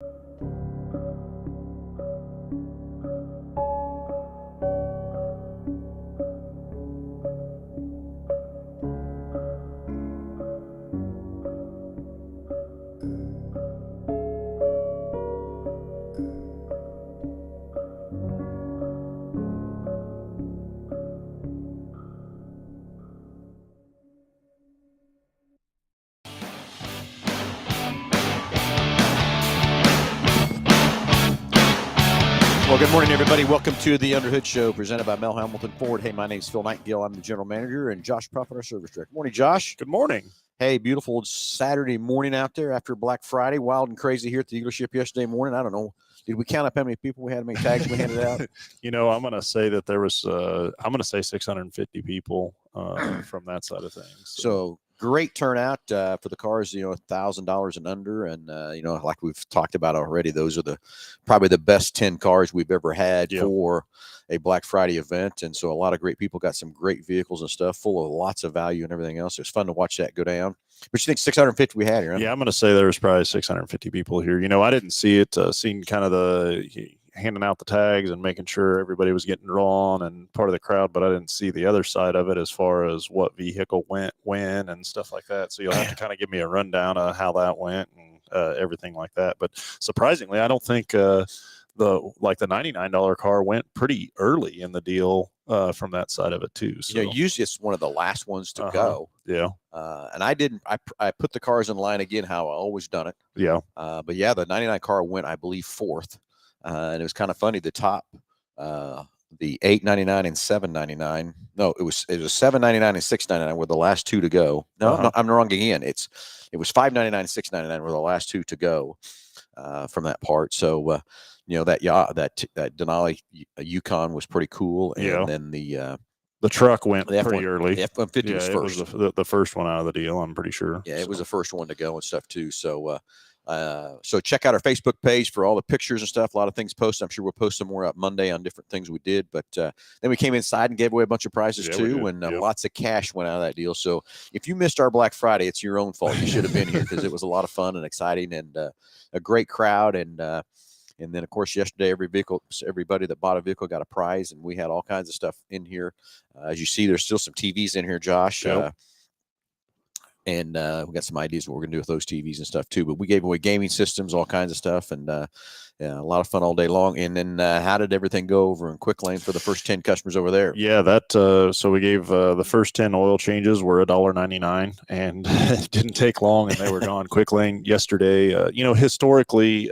Well, good morning, everybody. Welcome to the Underhood Show presented by Mel Hambelton Ford. Hey, my name's Phil Nightingale. I'm the general manager, and Josh Prophet, our service director. Morning, Josh. Good morning. Hey, beautiful Saturday morning out there after Black Friday. Wild and crazy here at the dealership yesterday morning. I don't know. Did we count up how many people we had, how many tags we handed out? I'm going to say that there was, I'm going to say 650 people from that side of things. So great turnout for the cars, $1,000 and under. And, like we've talked about already, those are probably the best 10 cars we've ever had for a Black Friday event. And so a lot of great people got some great vehicles and stuff full of lots of value and everything else. It was fun to watch that go down. But you think 650 we had here? Huh? Yeah, I'm going to say there was probably 650 people here. I didn't see it, seen kind of the handing out the tags and making sure everybody was getting drawn and part of the crowd, but I didn't see the other side of it as far as what vehicle went when and stuff like that. So you'll have to kind of give me a rundown of how that went and everything like that. But surprisingly, I don't think the $99 car went pretty early in the deal from that side of it too. So usually it's one of the last ones to go. Yeah. And I put the cars in line again, how I always done it. Yeah. But yeah, the 99 car went, I believe, fourth. And it was kind of funny. The top, the $8.99 and $7.99. No, it was $7.99 and $6.99 were the last two to go. No, I'm wrong again. It was $5.99 and $6.99 were the last two to go from that part. So that Denali Yukon was pretty cool, and then the truck went pretty early. The F-150 was first. It was the first one out of the deal, I'm pretty sure. Yeah, it was the first one to go and stuff too. So check out our Facebook page for all the pictures and stuff. A lot of things posted. I'm sure we'll post some more up Monday on different things we did. But then we came inside and gave away a bunch of prizes too, and lots of cash went out of that deal. So if you missed our Black Friday, it's your own fault. You should have been here because it was a lot of fun and exciting and a great crowd. And then, of course, yesterday, everybody that bought a vehicle got a prize, and we had all kinds of stuff in here. As you see, there's still some TVs in here, Josh. Yep. And we got some ideas of what we're going to do with those TVs and stuff, too. But we gave away gaming systems, all kinds of stuff, and a lot of fun all day long. And then how did everything go over in Quick Lane for the first 10 customers over there? Yeah, so we gave the first 10 oil changes were $1.99, and it didn't take long, and they were gone. Quick Lane yesterday, historically,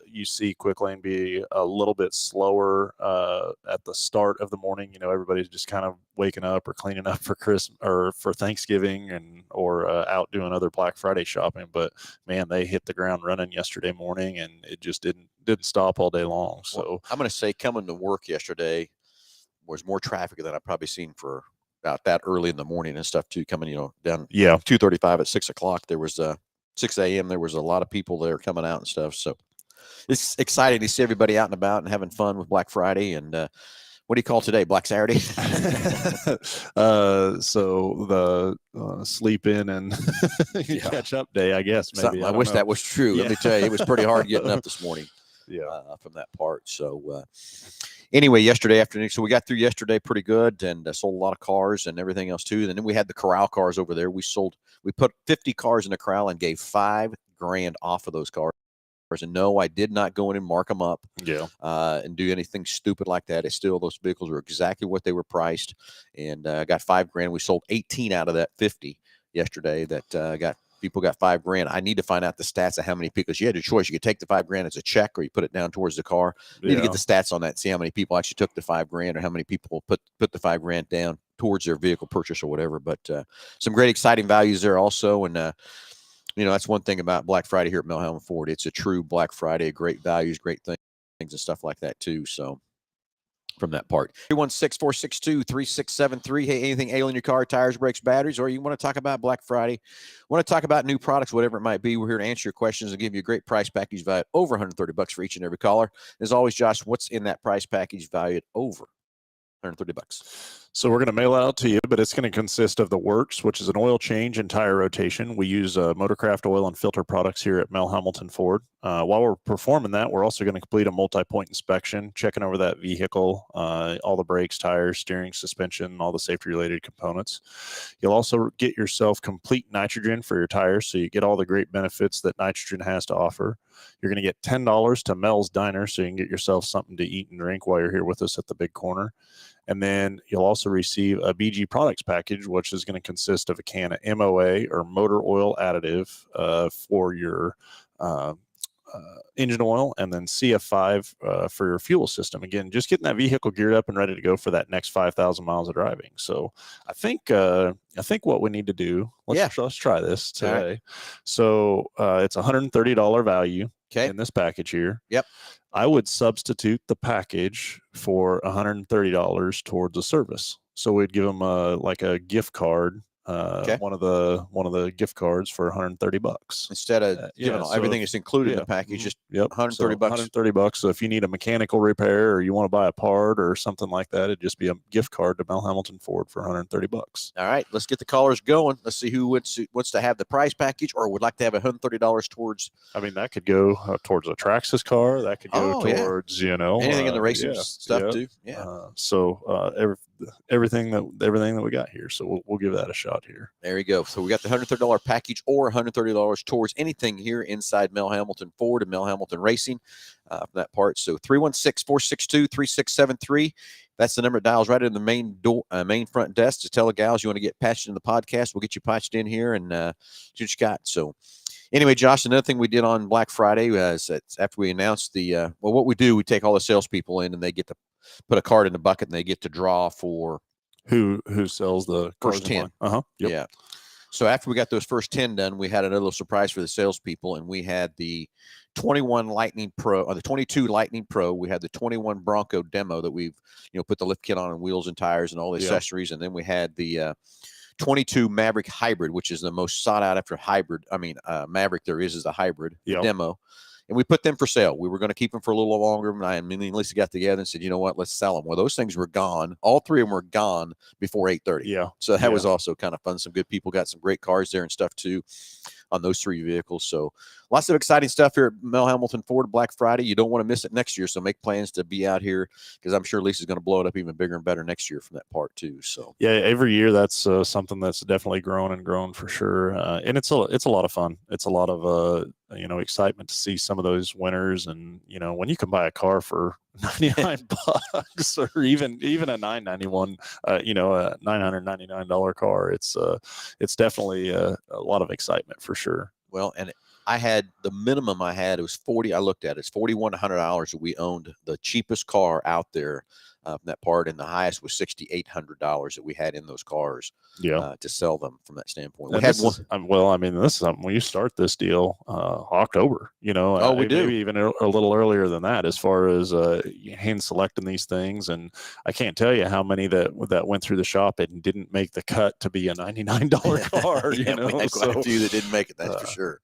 you see Quick Lane be a little bit slower at the start of the morning. Everybody's just kind of waking up or cleaning up for Christmas or for Thanksgiving or out doing other Black Friday shopping. But man, they hit the ground running yesterday morning, and it just didn't stop all day long. So well, I'm going to say coming to work yesterday was more traffic than I've probably seen for about that early in the morning and stuff too. Coming, down 235 at 6 o'clock. There was 6 a.m. There was a lot of people there coming out and stuff. So it's exciting to see everybody out and about and having fun with Black Friday. And what do you call today? Black Saturday? So the sleep in and catch up day, I guess. Maybe. I wish that was true. Yeah. Let me tell you, it was pretty hard getting up this morning. From that part. So anyway, yesterday afternoon, so we got through yesterday pretty good and sold a lot of cars and everything else too. And then we had the corral cars over there. We put 50 cars in the corral and gave $5,000 off of those cars. And no, I did not go in and mark them up and do anything stupid like that. It's still, those vehicles are exactly what they were priced, and got $5,000. We sold 18 out of that 50 yesterday that people got $5,000. I need to find out the stats of how many people, because you had a choice. You could take the $5,000 as a check, or you put it down towards the car. You need to get the stats on that and see how many people actually took the $5,000 or how many people put the $5,000 down towards their vehicle purchase or whatever. But some great exciting values there also. And that's one thing about Black Friday here at Mel Hambelton Ford. It's a true Black Friday, great values, great things and stuff like that too. So from that part, 316-462-3673. Hey, anything ailing your car, tires, brakes, batteries, or you want to talk about Black Friday, want to talk about new products, whatever it might be, we're here to answer your questions and give you a great price package valued over $130 for each and every caller. As always, Josh, what's in that price package valued over $130? So we're going to mail it out to you, but it's going to consist of the works, which is an oil change and tire rotation. We use Motorcraft oil and filter products here at Mel Hambelton Ford. While we're performing that, we're also going to complete a multi-point inspection, checking over that vehicle, all the brakes, tires, steering, suspension, all the safety-related components. You'll also get yourself complete nitrogen for your tires, so you get all the great benefits that nitrogen has to offer. You're going to get $10 to Mel's Diner, so you can get yourself something to eat and drink while you're here with us at the big corner. And then you'll also receive a BG products package, which is going to consist of a can of MOA or motor oil additive for your engine oil, and then CF5 for your fuel system. Again, just getting that vehicle geared up and ready to go for that next 5,000 miles of driving. So I think what we need to do, let's try this today. Right. So it's $130 value in this package here. Yep. I would substitute the package for $130 towards a service. So we'd give them like a gift card, one of the gift cards for $130 instead of everything is included in the package. Just $130. $130. So if you need a mechanical repair or you want to buy a part or something like that, it'd just be a gift card to Mel Hambelton Ford for $130. All right, let's get the callers going. Let's see who wants to have the price package or would like to have $130 towards. I mean, that could go towards a Traxxas car. That could go towards anything in the racing stuff too. Yeah. Everything that we got here. So we'll give that a shot here. There you go. So we got the $130 package or $130 towards anything here inside Mel Hambelton Ford and Mel Hambelton Racing from that part. So 316-462-3673. That's the number that dials right in the main front desk to tell the gals you want to get patched in the podcast. We'll get you patched in here and what you got. So anyway, Josh, another thing we did on Black Friday was after we announced what we do, we take all the salespeople in and they get to put a card in the bucket and they get to draw for who sells the first 10. Yep. Yeah. So after we got those first 10 done, we had another little surprise for the salespeople, and we had the 21 Lightning Pro or the 22 Lightning Pro. We had the 21 Bronco demo that we've put the lift kit on and wheels and tires and all the accessories, and then we had the 22 Maverick Hybrid, which is the most sought out after hybrid. I mean, Maverick there is the hybrid demo. And we put them for sale. We were going to keep them for a little longer. And me and Lisa got together and said, you know what, let's sell them. Well, those things were gone. All three of them were gone before 8:30. Yeah. So that was also kind of fun. Some good people got some great cars there and stuff too on those three vehicles. So lots of exciting stuff here at Mel Hambelton Ford Black Friday. You don't want to miss it next year. So make plans to be out here because I'm sure Lisa's going to blow it up even bigger and better next year from that part too. So yeah, every year that's something that's definitely grown for sure. And it's a lot of fun. It's a lot of excitement to see some of those winners. And when you can buy a car for $99 or even a $991, a $999 car, it's definitely a lot of excitement for sure. Well, and I had the minimum I had, it was 40. I looked at it, it's $4,100 that we owned the cheapest car out there from that part. And the highest was $6,800 that we had in those cars to sell them from that standpoint. We had one. This is something when you start this deal, October, we do. Maybe even a little earlier than that, as far as hand selecting these things. And I can't tell you how many that went through the shop and didn't make the cut to be a $99 car. We had quite a few that didn't make it. That's for sure.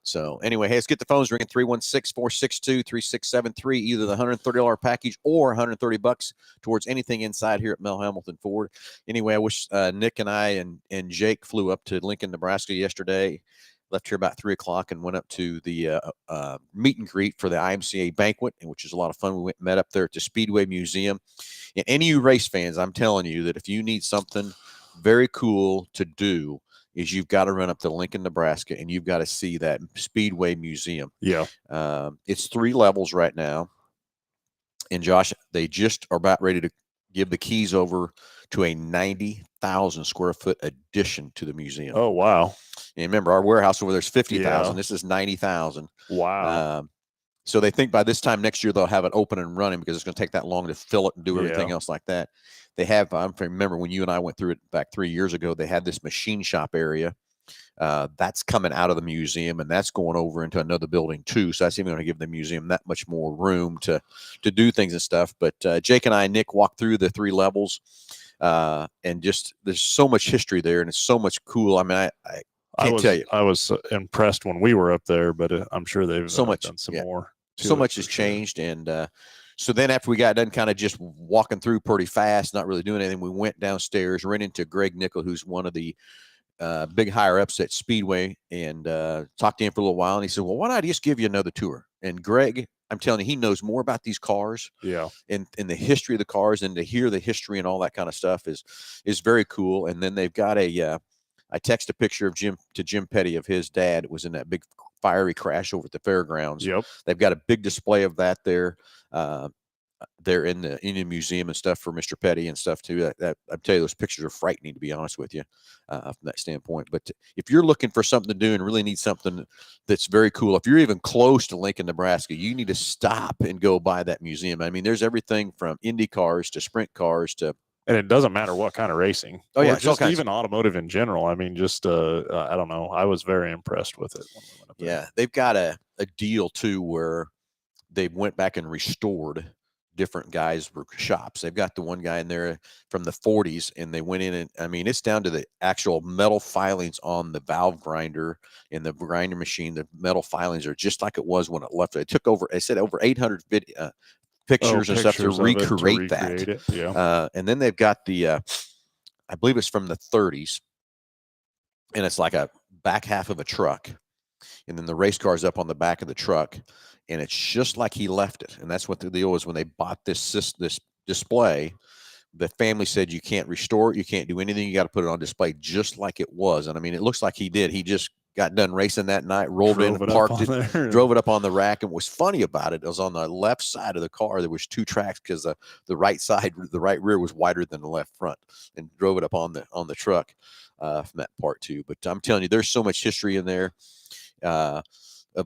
So anyway, hey, let's get the phones ringing. 316-462-3673, either the $130 package or $130 towards anything inside here at Mel Hambelton Ford. Anyway, I wish Nick and I and Jake flew up to Lincoln, Nebraska yesterday. Left here about 3 o'clock and went up to the meet and greet for the IMCA banquet, which is a lot of fun. We went and met up there at the Speedway Museum. And any of you race fans, I'm telling you that if you need something very cool to do, is you've got to run up to Lincoln, Nebraska, and you've got to see that Speedway Museum. Yeah. It's 3 levels right now. And, Josh, they just are about ready to give the keys over to a 90,000 square foot addition to the museum. Oh, wow. And remember, our warehouse over there is 50,000. This is 90,000. Wow. So they think by this time next year they'll have it open and running because it's going to take that long to fill it and do everything else like that. They have, I remember when you and I went through it back 3 years ago, they had this machine shop area. That's coming out of the museum, and that's going over into another building too. So that's even going to give the museum that much more room to do things and stuff. But Jake and I, Nick, walked through the 3 levels, and just there's so much history there, and it's so much cool. I mean, I can't tell you. I was impressed when we were up there, but I'm sure they've done some more. So much has changed, and So then after we got done kind of just walking through pretty fast, not really doing anything, we went downstairs, ran into Greg Nickel, who's one of the big higher ups at Speedway, and talked to him for a little while. And he said, well, why not just give you another tour? And Greg, I'm telling you, he knows more about these cars, and the history of the cars, and to hear the history and all that kind of stuff is very cool. And then they've got I text a picture of Jim Petty of his dad. It was in that big fiery crash over at the fairgrounds. Yep. They've got a big display of that there. They're in the Indian Museum and stuff for Mr. Petty and stuff too. That I tell you, those pictures are frightening, to be honest with you, from that standpoint. But if you're looking for something to do and really need something that's very cool, if you're even close to Lincoln, Nebraska, you need to stop and go by that museum. I mean, there's everything from Indy cars to sprint cars to. And it doesn't matter what kind of racing. Oh yeah, just even automotive in general. I mean, just I don't know. I was very impressed with it when we went up there. Yeah, they've got a deal too where they went back and restored different guys' shops. They've got the one guy in there from the 40s, and they went in and I mean, it's down to the actual metal filings on the valve grinder in the grinder machine. The metal filings are just like it was when it left. It took over. I said over 800 pictures and stuff to recreate that. Yeah. And then they've got the, I believe it's from the 30s, and it's like a back half of a truck, and then the race car's up on the back of the truck, and it's just like he left it. And that's what the deal was when they bought this display. The family said you can't restore it, you can't do anything, you got to put it on display just like it was. And I mean, it looks like he did. He just got done racing that night, rolled in, parked it, drove it up on the rack. And what's funny about it was on the left side of the car, there was two tracks because the right side, the right rear was wider than the left front, and drove it up on the truck from that part too. But I'm telling you, there's so much history in there of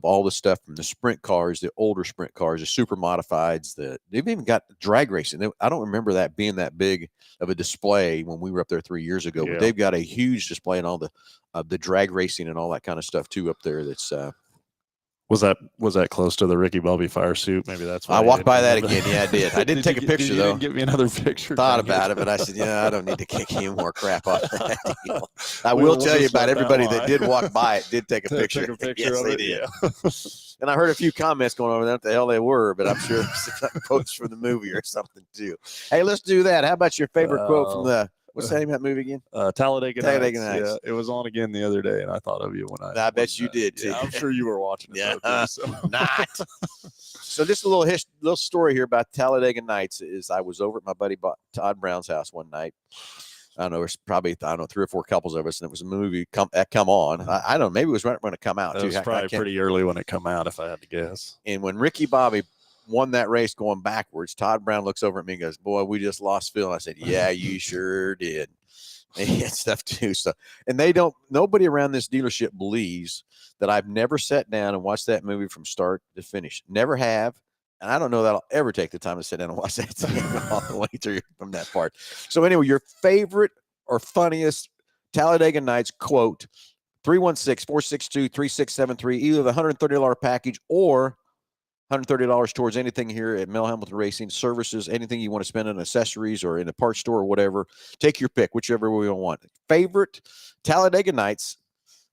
all the stuff from the sprint cars, the older sprint cars, the super modifieds. They've even got drag racing. I don't remember that being that big of a display when we were up there 3 years ago, but they've got a huge display and all the drag racing and all that kind of stuff too up there. That's was that close to the Ricky Bobby fire suit? Maybe that's why I walked by that again. Yeah, I did. I didn't take a picture though. Didn't give me another picture. Thought about it, but I said, I don't need to kick any more crap off that deal. I will tell you about everybody that did walk by it did take a picture. Yes, they did. Yeah. And I heard a few comments going over there what the hell they were, but I'm sure it's quotes from the movie or something too. Hey, let's do that. How about your favorite quote from the what's the name of that movie again? Talladega Nights. Yeah, it was on again the other day, and I thought of you when I bet you did too. Yeah, I'm sure you were watching it. Yeah, so. Not. So just a little story here about Talladega Nights is I was over at my buddy Todd Brown's house one night. I don't know, it's probably 3 or 4 couples of us, and it was a movie come on. I don't know, maybe it was right when it come out too. It was probably pretty early when it come out, if I had to guess. And when Ricky Bobby won that race going backwards, Todd Brown looks over at me and goes, "Boy, we just lost Phil." And I said, "Yeah, you sure did." And stuff too. So, and nobody around this dealership believes that I've never sat down and watched that movie from start to finish. Never have. And I don't know that I'll ever take the time to sit down and watch that all the way through from that part. So anyway, your favorite or funniest Talladega Nights quote, 316-462-3673, either the $130 package or $130 towards anything here at Mel Hambelton Racing services, anything you want to spend on accessories or in a parts store or whatever. Take your pick, whichever way you want. Favorite Talladega Nights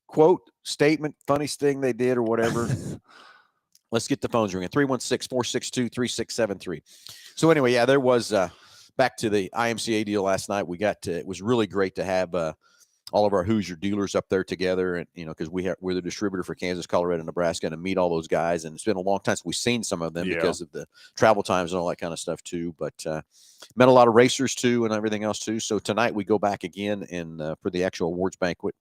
quote, statement, funniest thing they did or whatever. Let's get the phones ringing. 316-462-3673. So anyway, yeah, there was back to the IMCA deal last night. It was really great to have all of our Hoosier dealers up there together, and because we're the distributor for Kansas, Colorado, Nebraska, and to meet all those guys. And it's been a long time since we've seen some of them because of the travel times and all that kind of stuff too. But met a lot of racers too and everything else too. So tonight we go back again and for the actual awards banquet,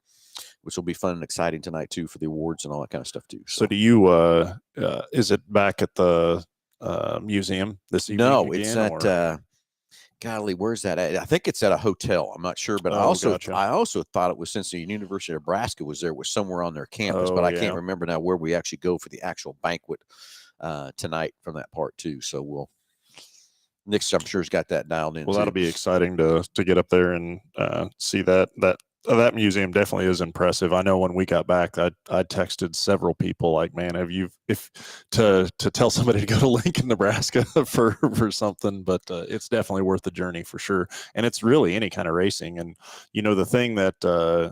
which will be fun and exciting tonight too for the awards and all that kind of stuff too. So do you? Is it back at the museum this evening? No, it's at. Golly, where's that at? I think it's at a hotel. I'm not sure, but I also thought it was since the University of Nebraska was somewhere on their campus, but I can't remember now where we actually go for the actual banquet tonight from that part too. So Nick, I'm sure, has got that dialed in. Well, that'll be exciting to get up there and see that. That museum definitely is impressive. I know when we got back, I texted several people like, man, to tell somebody to go to Lincoln, Nebraska for something, but it's definitely worth the journey for sure. And it's really any kind of racing. And, the thing that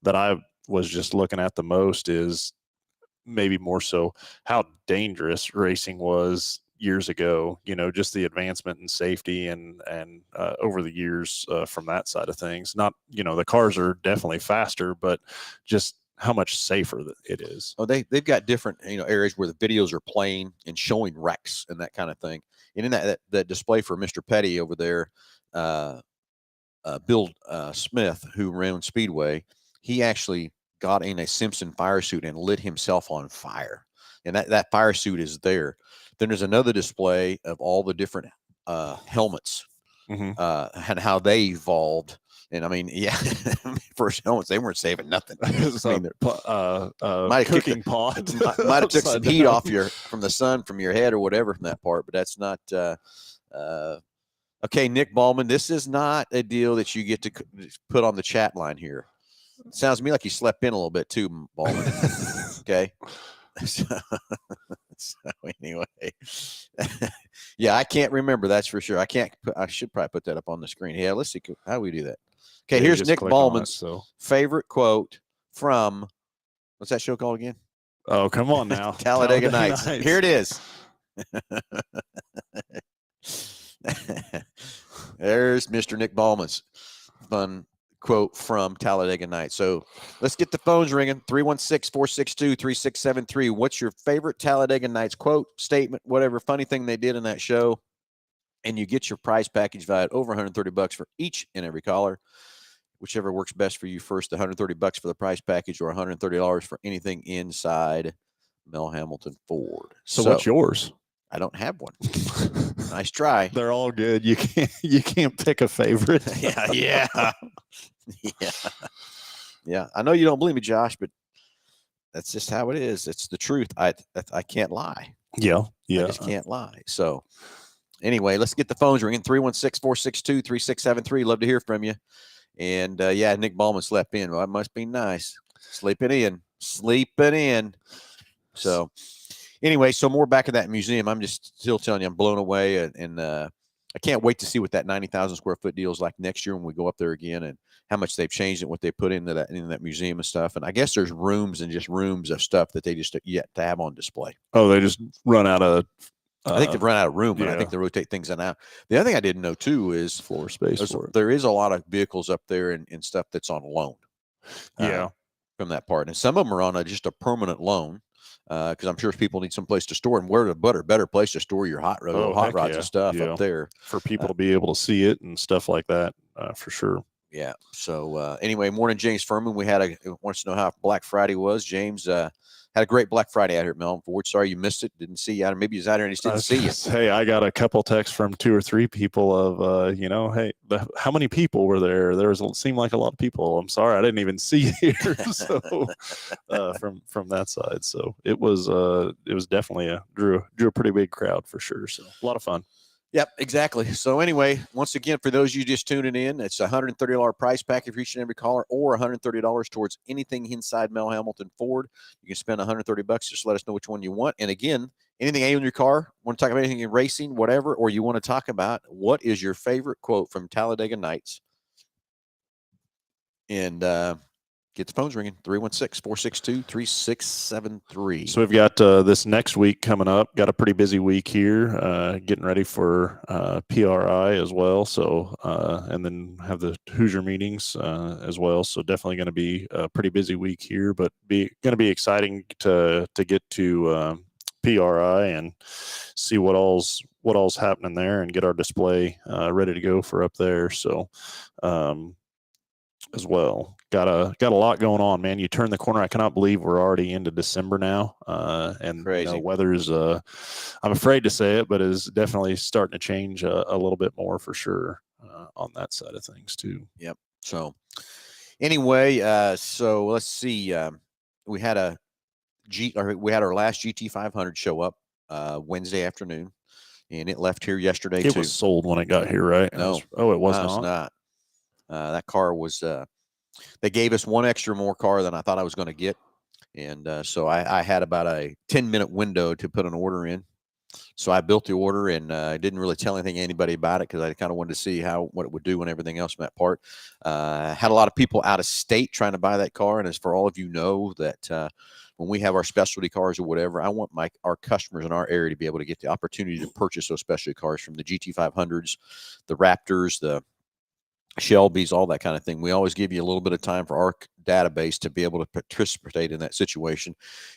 I was just looking at the most is maybe more so how dangerous racing was years ago. Just the advancement in safety and over the years from that side of things. Not, the cars are definitely faster, but just how much safer it is. Oh, they've got different areas where the videos are playing and showing wrecks and that kind of thing. And in that display for Mr. Petty over there, Bill Smith, who ran Speedway, he actually got in a Simpson fire suit and lit himself on fire, and that fire suit is there. Then there's another display of all the different helmets and how they evolved. And I mean, yeah, first helmets, they weren't saving nothing. So, might have cooking pot might have took some heat off from the sun from your head or whatever from that part, but that's not okay. Nick Ballman, this is not a deal that you get to put on the chat line here. It sounds to me like you slept in a little bit too, Ballman. Okay. So anyway, yeah, I can't remember. That's for sure. I should probably put that up on the screen. Yeah, let's see how we do that. Okay, here's Nick Ballman's favorite quote from, what's that show called again? Oh, come on now. Talladega Nights. Here it is. There's Mr. Nick Ballman's fun quote from Talladega Nights. So let's get the phones ringing. 316-462-3673. What's your favorite Talladega Nights quote, statement, whatever funny thing they did in that show? And you get your prize package valued over $130 for each and every caller. Whichever works best for you first, the $130 for the prize package or $130 for anything inside Mel Hambelton Ford. So what's yours? I don't have one. Nice try. They're all good. You can't pick a favorite. Yeah. I know you don't believe me, Josh, but that's just how it is. It's the truth. I can't lie. Yeah. I just can't lie. So anyway, let's get the phones ringing. 316-462-3673. Love to hear from you. And Nick Ballman slept in. Well, that must be nice. Sleeping in. So anyway, so more back at that museum. I'm just still telling you, I'm blown away. And I can't wait to see what that 90,000 square foot deal is like next year when we go up there again, and how much they've changed and what they put into that museum and stuff. And I guess there's rooms and just rooms of stuff that they just yet to have on display. Oh, they just run out of. I think they've run out of room, and I think they rotate things in and out. The other thing I didn't know too is floor space. There is a lot of vehicles up there and stuff that's on loan. From that part, and some of them are on just a permanent loan. Because I'm sure people need some place to store, and where a better place to store your hot rods and stuff up there for people to be able to see it and stuff like that, for sure. Yeah. So anyway, morning, James Furman. We wants to know how Black Friday was. James had a great Black Friday out here at Mel Ford. Sorry you missed it. Didn't see you out. Or maybe you was out here and just didn't see you. Hey, I got a couple texts from 2 or 3 people of, hey, how many people were there? Seemed like a lot of people. I'm sorry, I didn't even see you here. So from that side, so it was definitely drew a pretty big crowd for sure. So a lot of fun. Yep, exactly. So anyway, once again, for those of you just tuning in, it's a $130 price package for each and every caller, or $130 towards anything inside Mel Hambelton Ford. You can spend $130. Just let us know which one you want. And again, anything in your car, want to talk about anything in racing, whatever, or you want to talk about what is your favorite quote from Talladega Nights. And get the phones ringing, 316-462-3673. So we've got this next week coming up. Got a pretty busy week here, getting ready for PRI as well. So and then have the Hoosier meetings as well. So definitely going to be a pretty busy week here, but going to be exciting to get to PRI and see what all's happening there, and get our display ready to go for up there. So as well, got a lot going on, man. You turn the corner. I cannot believe we're already into December now, and weather's I'm afraid to say it, but is definitely starting to change a little bit more for sure on that side of things too. Yep. So anyway, so let's see. We had our last GT 500 show up Wednesday afternoon, and it left here yesterday too. It was sold when it got here, right? No. It was not. That car was, they gave us one extra more car than I thought I was going to get. And so I had about a 10-minute window to put an order in. So I built the order, and I didn't really tell anybody about it, because I kind of wanted to see what it would do and everything else in that part. Had a lot of people out of state trying to buy that car. And as for all of you know that when we have our specialty cars or whatever, I want our customers in our area to be able to get the opportunity to purchase those specialty cars, from the GT500s, the Raptors, the Shelby's, all that kind of thing. We always give you a little bit of time for our database to be able to participate in that situation.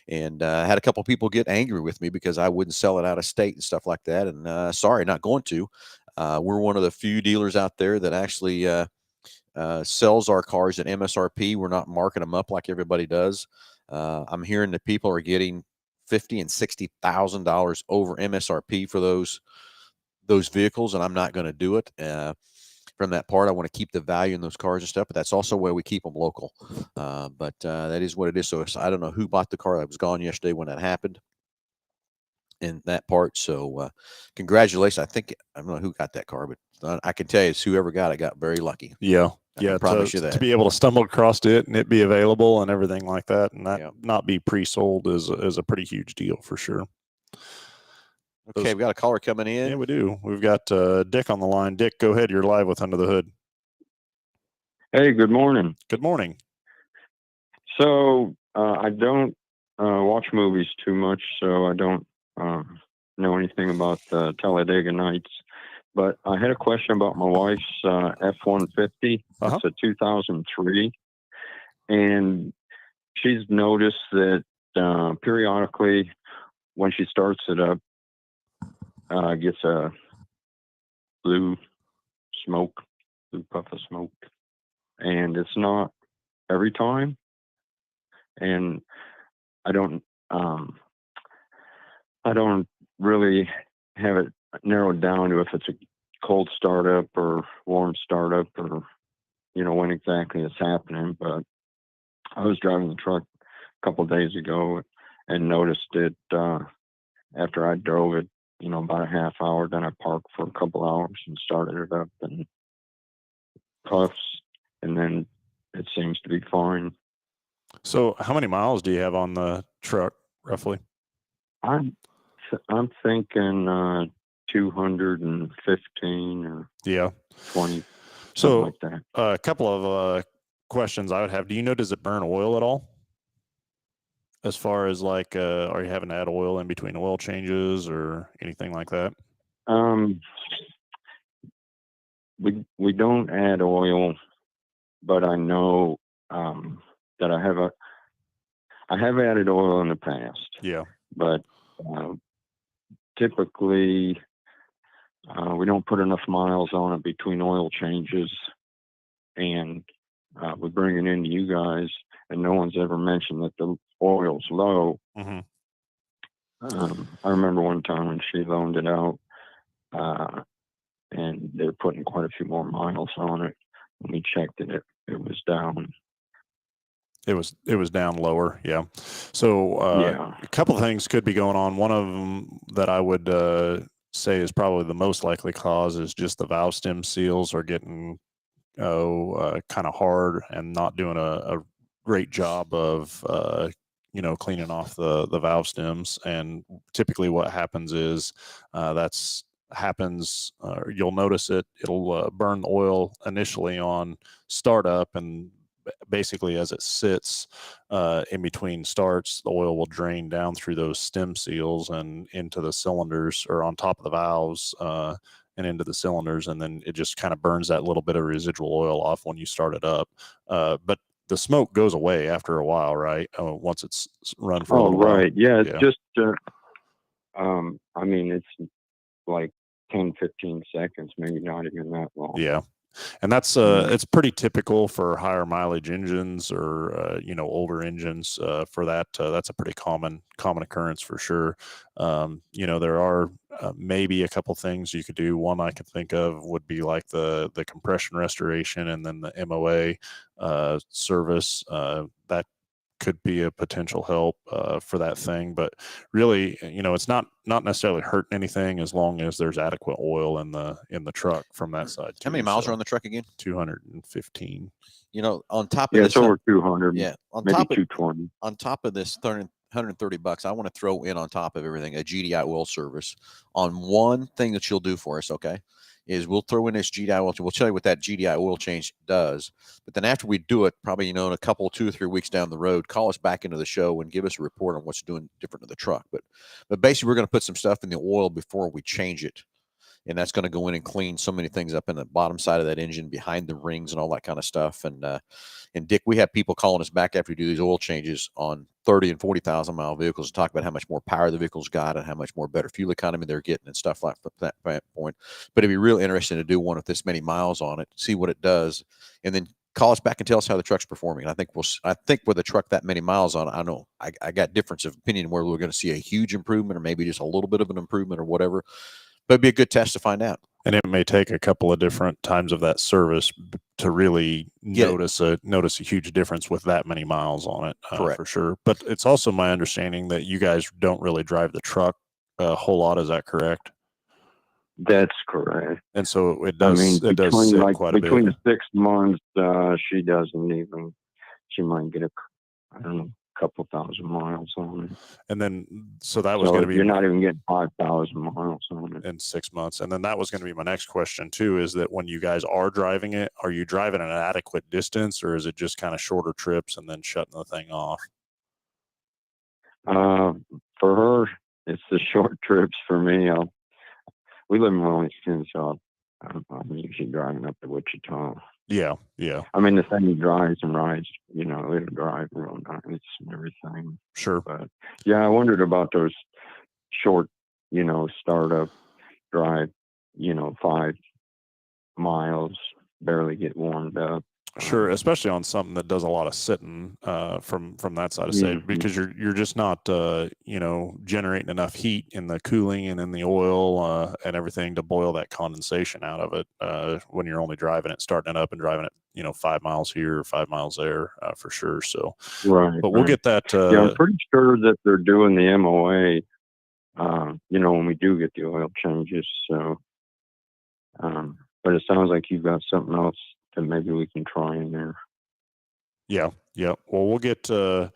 And I had a couple of people get angry with me because I wouldn't sell it out of state and stuff like that. And sorry, not going to. We're one of the few dealers out there that actually sells our cars at MSRP. We're not marking them up like everybody does. I'm hearing that people are getting $50,000 and $60,000 over MSRP for those vehicles, and I'm not going to do it. From that part, I want to keep the value in those cars and stuff, but that's also where we keep them local. But that is what it is. So I don't know who bought the car. I was gone yesterday when that happened in that part. So congratulations. I don't know who got that car, but I can tell you it's whoever got it got very lucky. Yeah. I promise you that. To be able to stumble across it and it be available and everything like that, and that not be pre-sold is a pretty huge deal for sure. Okay, we got a caller coming in. Yeah, we do. We've got Dick on the line. Dick, go ahead. You're live with Under the Hood. Hey, good morning. Good morning. So I don't watch movies too much, so I don't know anything about Talladega Nights. But I had a question about my wife's F-150. It's a 2003. And she's noticed that periodically when she starts it up, gets a blue puff of smoke, and it's not every time. And I don't really have it narrowed down to if it's a cold startup or warm startup, or when exactly it's happening. But I was driving the truck a couple of days ago and noticed it after I drove it about a half hour. Then I parked for a couple hours and started it up, and puffs, and then it seems to be fine. So how many miles do you have on the truck roughly? I'm thinking 215 or 20. So like that. A couple of questions I would have. Do you know, does it burn oil at all? As far as like, are you having to add oil in between oil changes or anything like that? We don't add oil, but I know that I have added oil in the past. Yeah. But typically we don't put enough miles on it between oil changes, and we bring it into you guys, and no one's ever mentioned that the oil's low. Mm-hmm. I remember one time when she loaned it out, and they were putting quite a few more miles on it. When we checked it, it was down. It was down lower. Yeah. So a couple of things could be going on. One of them that I would say is probably the most likely cause is just the valve stem seals are getting kind of hard and not doing a great job of cleaning off the valve stems. And typically what happens is you'll notice it'll burn the oil initially on startup, and basically as it sits in between starts, the oil will drain down through those stem seals and into the cylinders, or on top of the valves and into the cylinders, and then it just kind of burns that little bit of residual oil off when you start it up. But the smoke goes away after a while, right? Once it's run for a little while. Right. Yeah, it's just I mean, it's like 10, 15 seconds, maybe not even that long. Yeah. And that's it's pretty typical for higher mileage engines or older engines. For that, that's a pretty common occurrence for sure. There are maybe a couple things you could do. One I could think of would be like the compression restoration, and then the MOA service. That could be a potential help for that thing. But really, it's not necessarily hurting anything as long as there's adequate oil in the truck from that side too. How many miles are on the truck again? 215. On top of this, it's over 200. Yeah, maybe 220. On top of this $130, I want to throw in on top of everything a GDI oil service on one thing that you'll do for us. Okay, is we'll throw in this GDI oil. We'll tell you what that GDI oil change does. But then after we do it, probably, in a couple, 2 or 3 weeks down the road, call us back into the show and give us a report on what's doing different to the truck. But basically, we're going to put some stuff in the oil before we change it. And that's going to go in and clean so many things up in the bottom side of that engine, behind the rings and all that kind of stuff. And Dick, we have people calling us back after we do these oil changes on 30 and 40,000 mile vehicles to talk about how much more power the vehicle's got and how much more better fuel economy they're getting and stuff like that point. But it'd be real interesting to do one with this many miles on it, see what it does, and then call us back and tell us how the truck's performing. And I think with a truck that many miles on it, I know I got difference of opinion where we're going to see a huge improvement or maybe just a little bit of an improvement or whatever. But it'd be a good test to find out. And it may take a couple of different times of that service to really notice a huge difference with that many miles on it, for sure. But it's also my understanding that you guys don't really drive the truck a whole lot. Is that correct? That's correct. And so it does. It does sit quite a bit. Between the 6 months, she doesn't even. She might get I don't know, couple thousand miles on it. And then, so that was going to be, you're not even getting 5,000 miles on it in 6 months. And then that was going to be my next question too, is that when you guys are driving it, are you driving an adequate distance, or is it just kind of shorter trips and then shutting the thing off? For her, it's the short trips. For me, we live in Wilmington, so I'm usually driving up to Wichita. Yeah. I mean, the thing drives and rides, it'll drive real nice and everything. Sure. But yeah, I wondered about those short, startup drive, 5 miles, barely get warmed up. Sure, especially on something that does a lot of sitting from that side of state, because you're just not generating enough heat in the cooling and in the oil and everything to boil that condensation out of it when you're only driving it, starting it up and driving it 5 miles here, 5 miles there, for sure. So right, but we'll get that. Yeah, I'm pretty sure that they're doing the MOA. When we do get the oil changes. So, but it sounds like you've got something else that maybe we can try in there. Yeah. Well, we'll get that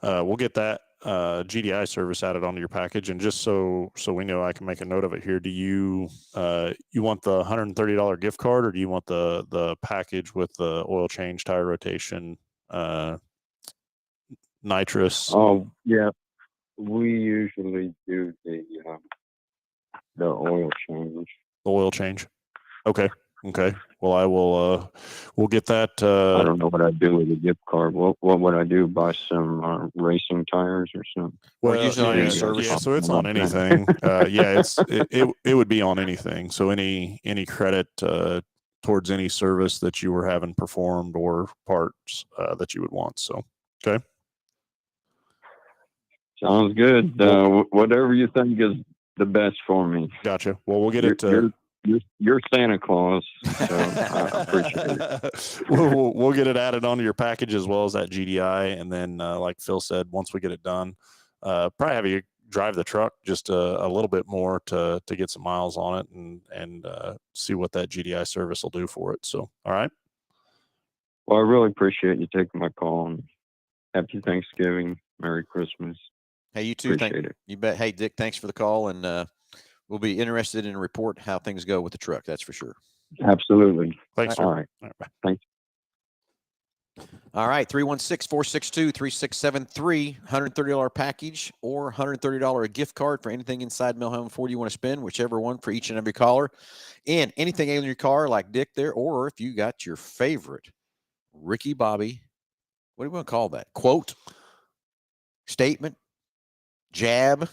GDI service added onto your package, and just so we know, I can make a note of it here. Do you want the $130 gift card, or do you want the package with the oil change, tire rotation, nitrous? Oh yeah, we usually do the oil change. The oil change. Okay. Well, I will. We'll get that. I don't know what I'd do with a gift card. What would I do? Buy some racing tires or something? Well, usually on any service. Yeah, so it's on anything. It would be on anything. So any credit towards any service that you were having performed or parts that you would want. So okay. Sounds good. Whatever you think is the best for me. Gotcha. Well, we'll get it. You're Santa Claus, so I appreciate it. We'll get it added onto your package as well as that GDI, and then, like Phil said, once we get it done, probably have you drive the truck just a little bit more to get some miles on it and see what that GDI service will do for it. So, all right. Well, I really appreciate you taking my call, and happy Thanksgiving, Merry Christmas. Hey, you too. Appreciate it. You bet. Hey, Dick, thanks for the call, and we'll be interested in a report how things go with the truck. That's for sure. Absolutely. Thanks, sir. All right. Thanks. All right. 316-462-3673, $130 package or $130 gift card for anything inside Mel Hambelton Ford you want to spend, whichever one for each and every caller. And anything in your car like Dick there, or if you got your favorite Ricky Bobby, what do you want to call that? Quote, statement, jab.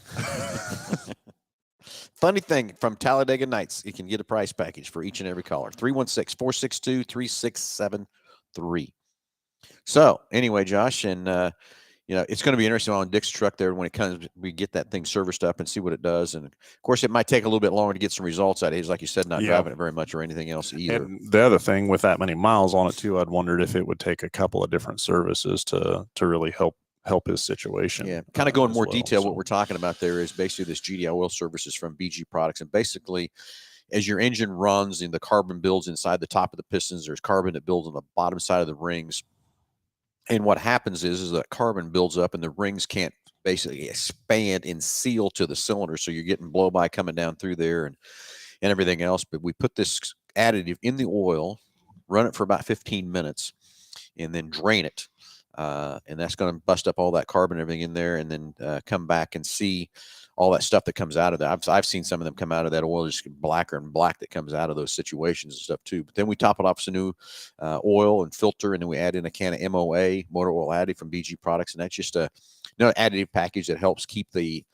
Funny thing from Talladega Nights, you can get a price package for each and every caller. 316-462-3673. So anyway, Josh, and it's going to be interesting on Dick's truck there when it comes. We get that thing serviced up and see what it does, and of course, it might take a little bit longer to get some results out of it. Like you said, not driving it very much or anything else either. And the other thing with that many miles on it too, I'd wondered if it would take a couple of different services to really help his situation. Yeah, kind of go in more detail. What we're talking about there is basically this GDI oil services from BG Products, and basically, as your engine runs and the carbon builds inside the top of the pistons, there's carbon that builds on the bottom side of the rings. And what happens is that carbon builds up and the rings can't basically expand and seal to the cylinder. So you're getting blow by coming down through there. and everything else. But we put this additive in the oil, run it for about 15 minutes, and then drain it. And that's going to bust up all that carbon and everything in there, and then come back and see all that stuff that comes out of that. I've seen some of them come out of that oil just blacker and black that comes out of those situations and stuff too. But then we top it off with some new oil and filter, and then we add in a can of MOA, motor oil additive from BG Products, and that's just a additive package that helps keep the,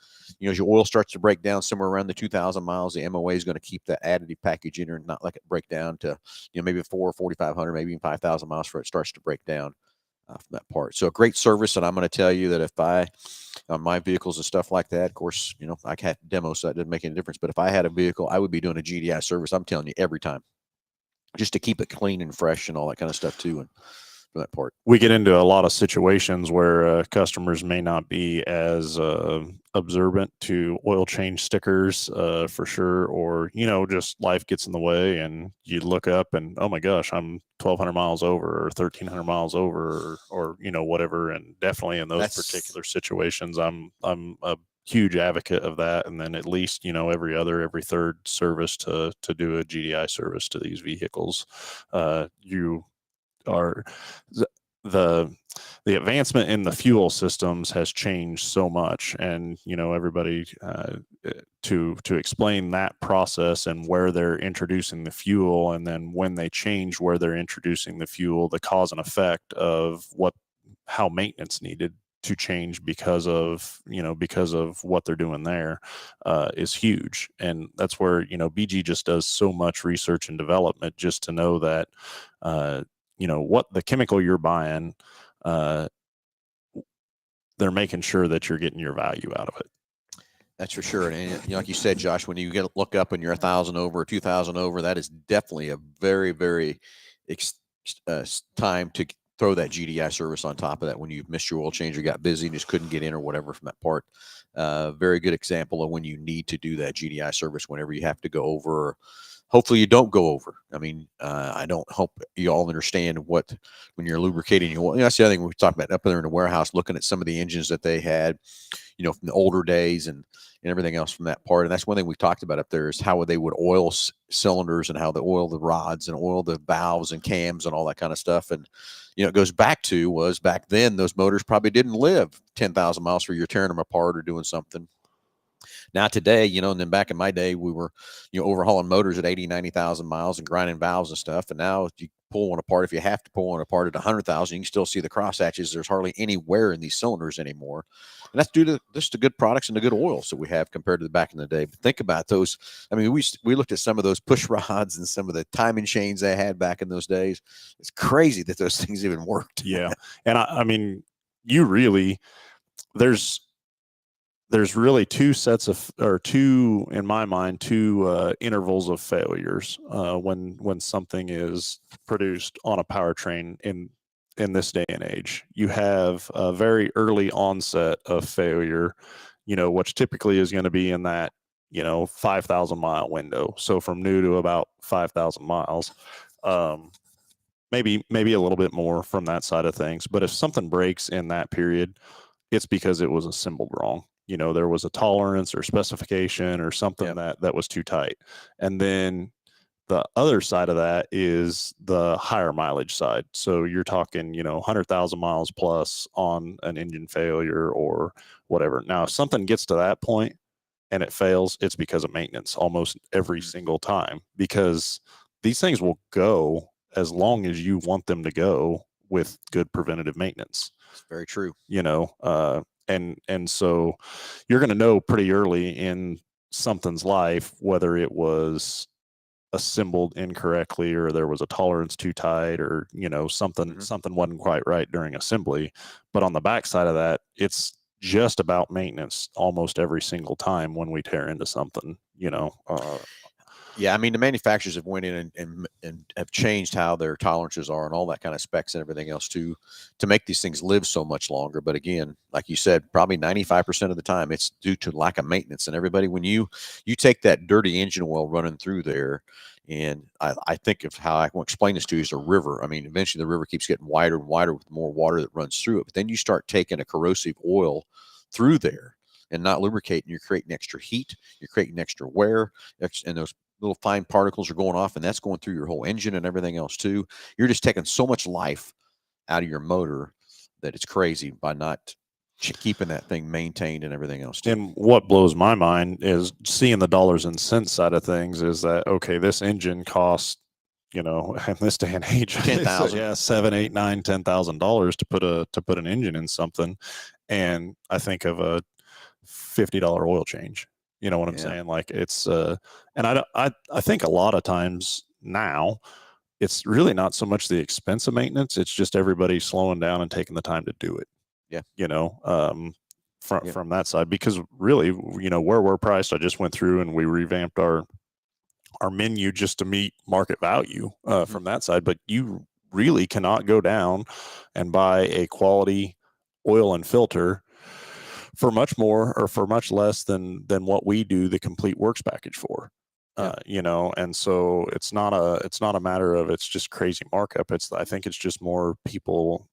as your oil starts to break down somewhere around the 2,000 miles, the MOA is going to keep that additive package in there and not let it break down to, maybe 4,500, maybe even 5,000 miles before it starts to break down. From that part. So a great service. And I'm going to tell you that if I, on my vehicles and stuff like that, of course, I have demos, so that doesn't make any difference. But if I had a vehicle, I would be doing a GDI service. I'm telling you, every time, just to keep it clean and fresh and all that kind of stuff too. And for that part, we get into a lot of situations where customers may not be as observant to oil change stickers for sure, or just life gets in the way and you look up and, oh my gosh, I'm 1,200 miles over or 1,300 miles over or whatever. And definitely in those particular situations, I'm a huge advocate of that. And then at least every third service to do a GDI service to these vehicles. You are the advancement in the fuel systems has changed so much, and everybody to explain that process and where they're introducing the fuel, and then when they change where they're introducing the fuel, the cause and effect of how maintenance needed to change because of what they're doing there is huge. And that's where BG just does so much research and development just to know that what the chemical you're buying, they're making sure that you're getting your value out of it. That's for sure. And like you said, Josh, when you look up and you're 1,000 over or 2,000 over, that is definitely a very, very time to throw that GDI service on top of that. When you've missed your oil change or got busy and just couldn't get in or whatever from that part. Very good example of when you need to do that GDI service whenever you have to go over. Hopefully you don't go over. I mean, I don't hope you all understand when you're lubricating your oil. That's the other thing we talked about up there in the warehouse, looking at some of the engines that they had, from the older days and everything else from that part. And that's one thing we talked about up there is how they would oil cylinders and how they oil the rods and oil the valves and cams and all that kind of stuff. And, it goes back then, those motors probably didn't live 10,000 miles where you're tearing them apart or doing something. Now today, and then back in my day, we were, overhauling motors at 80, 90,000 miles and grinding valves and stuff. And now if you pull one apart, if you have to pull one apart at 100,000, you can still see the cross hatches. There's hardly any wear in these cylinders anymore. And that's due to just the good products and the good oils that we have compared to the back in the day. But think about those. I mean, we looked at some of those push rods and some of the timing chains they had back in those days. It's crazy that those things even worked. Yeah. And I mean, there's really two in my mind, intervals of failures when something is produced on a powertrain in this day and age. You have a very early onset of failure, which typically is going to be in that 5,000 mile window. So from new to about 5,000 miles, maybe a little bit more from that side of things. But if something breaks in that period, it's because it was assembled wrong. There was a tolerance or specification or something that was too tight. And then the other side of that is the higher mileage side. So you're talking, 100,000 miles plus on an engine failure or whatever. Now, if something gets to that point and it fails, it's because of maintenance almost every single time, because these things will go as long as you want them to go with good preventative maintenance. It's very true. And so you're going to know pretty early in something's life whether it was assembled incorrectly or there was a tolerance too tight or something wasn't quite right during assembly. But on the backside of that, it's just about maintenance almost every single time when we tear into something. Yeah, I mean, the manufacturers have went in and have changed how their tolerances are and all that kind of specs and everything else to make these things live so much longer. But again, like you said, probably 95% of the time it's due to lack of maintenance. And everybody, when you take that dirty engine oil running through there, and I think of how I can explain this to you as a river. I mean, eventually the river keeps getting wider and wider with more water that runs through it. But then you start taking a corrosive oil through there and not lubricating, you're creating extra heat, you're creating extra wear, and those little fine particles are going off, and that's going through your whole engine and everything else too. You're just taking so much life out of your motor that it's crazy by not keeping that thing maintained and everything else too. And what blows my mind is seeing the dollars and cents side of things is that, okay, this engine costs, in this day and age, $10,000. Yeah, $7,000, $8,000, $9,000, $10,000 to put an engine in something. And I think of a $50 oil change. You know what I'm saying? Like it's and I think a lot of times now it's really not so much the expense of maintenance, it's just everybody slowing down and taking the time to do it. Yeah. From that side, because really, where we're priced, I just went through and we revamped our menu just to meet market value from that side. But you really cannot go down and buy a quality oil and filter for much more or for much less than what we do the complete works package for. And so it's not a matter of it's just crazy markup. I think it's just more people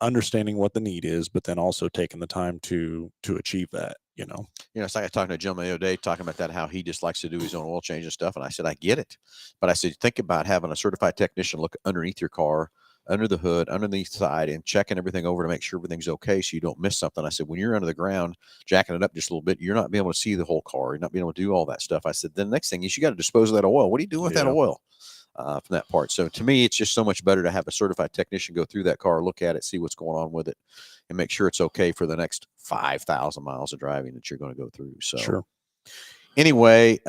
understanding what the need is, but then also taking the time to achieve that. It's like I talked to a gentleman the other day talking about that, how he just likes to do his own oil change and stuff. And I said, I get it. But I said, think about having a certified technician look underneath your car, under the hood, underneath the side, and checking everything over to make sure everything's okay so you don't miss something. I said, when you're under the ground, jacking it up just a little bit, you're not being able to see the whole car. You're not being able to do all that stuff. I said, then the next thing is you got to dispose of that oil. What are you doing with that oil? From that part. So to me, it's just so much better to have a certified technician go through that car, look at it, see what's going on with it, and make sure it's okay for the next 5,000 miles of driving that you're going to go through. So sure. Anyway,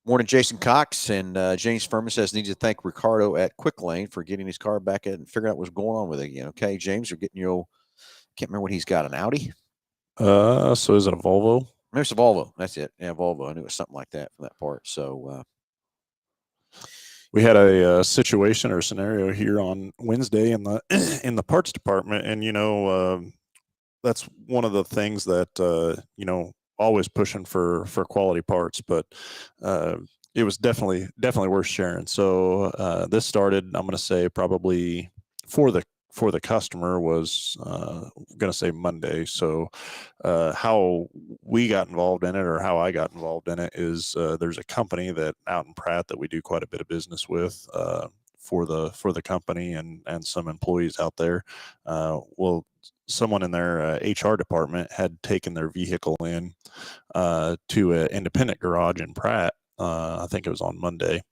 morning, Jason Cox, and James Furman says needs to thank Ricardo at Quick Lane for getting his car back in and figuring out what's going on with it again. Okay, James, you're getting your can't remember what he's got, an Audi? So is it a Volvo? Maybe it's a Volvo. That's it. Yeah, Volvo. I knew it was something like that from that part. So we had a situation or scenario here on Wednesday in the parts department, and that's one of the things that always pushing for quality parts, but it was definitely worth sharing. So this started, I'm going to say probably for the customer was going to say Monday. So how we got involved in it, or how I got involved in it, is there's a company that out in Pratt that we do quite a bit of business with for the company and some employees out there. Well, someone in their HR department had taken their vehicle in to an independent garage in Pratt. I think it was on Monday.